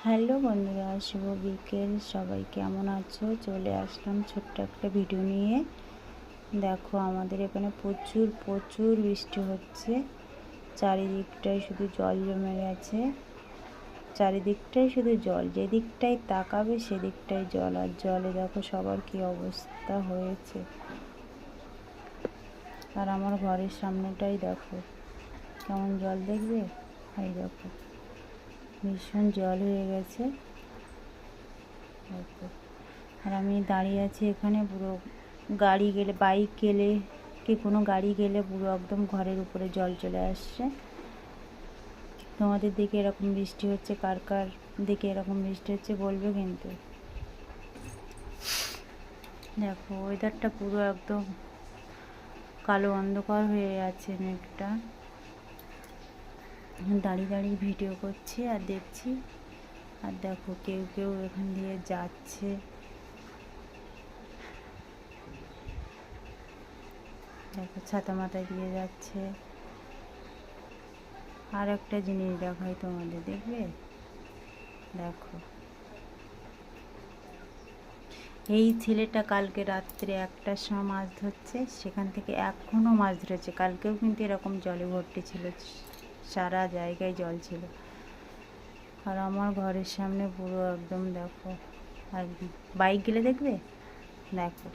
Hello বন্ধুরা, শুভ বিকেল। সবাই কেমন আছো? চলে আসলাম ছোট্ট একটা ভিডিও নিয়ে। দেখো, আমাদের এখানে প্রচুর প্রচুর বৃষ্টি হচ্ছে। চারিদিকটায় শুধু জল জমে গেছে। চারিদিকটাই শুধু জল, যেদিকটাই তাকাবে সেদিকটাই জল। আর জলে দেখো সবার কি অবস্থা হয়েছে। আর আমার ঘরের সামনেটাই দেখো কেমন জল, দেখবে? এই দেখো ভীষণ জল হয়ে গেছে। আর আমি দাঁড়িয়ে আছি এখানে। পুরো গাড়ি গেলে, বাইক গেলে কি কোনো গাড়ি গেলে পুরো একদম ঘরের উপরে জল চলে আসছে। তোমাদের দিকে এরকম বৃষ্টি হচ্ছে? কার কার দিকে এরকম বৃষ্টি হচ্ছে বলবে কিন্তু। দেখো ওয়েদারটা পুরো একদম কালো অন্ধকার হয়ে আছে, মেঘটা। দাঁড়িয়ে দাঁড়িয়ে ভিডিও করছি আর দেখছি। আর দেখো কেউ কেউ এখান দিয়ে যাচ্ছে। দেখো ছাতা মাথায় দিয়ে যাচ্ছে। আর একটা জিনিস দেখাই তোমাদের, দেখবে? দেখো এই ছেলেটা কালকে রাত্রে 1টার সময় মাছ ধরছে, সেখান থেকে এখনও মাছ ধরেছে। কালকেও কিন্তু এরকম জলে ভর্তি ছিল, সারা জায়গায় জল ছিল। আর আমার ঘরের সামনে পুরো একদম দেখো। আর বাইক গেলে দেখবে, দেখো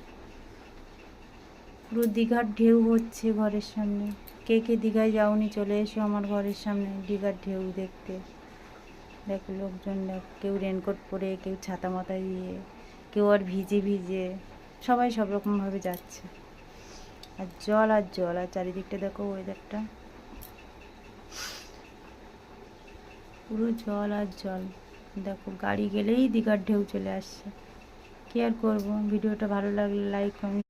পুরো দীঘার ঢেউ হচ্ছে ঘরের সামনে। কে কে দীঘায় যাওনি, চলে এসো আমার ঘরের সামনে দীঘার ঢেউ দেখতে। দেখো লোকজন, দেখ, কেউ রেনকোট পরে, কেউ ছাতা মাথায় দিয়ে, কেউ আর ভিজে ভিজে, সবাই সব রকমভাবে যাচ্ছে। আর জল আর জল। আর চারিদিকটা দেখো ওয়েদারটা পুরো জল আর জল। দেখো গাড়ি গেলেই দীঘার ঢেউ চলে আসছে। কি আর করবো, ভিডিওটা ভালো লাগলে লাইক কমেন্ট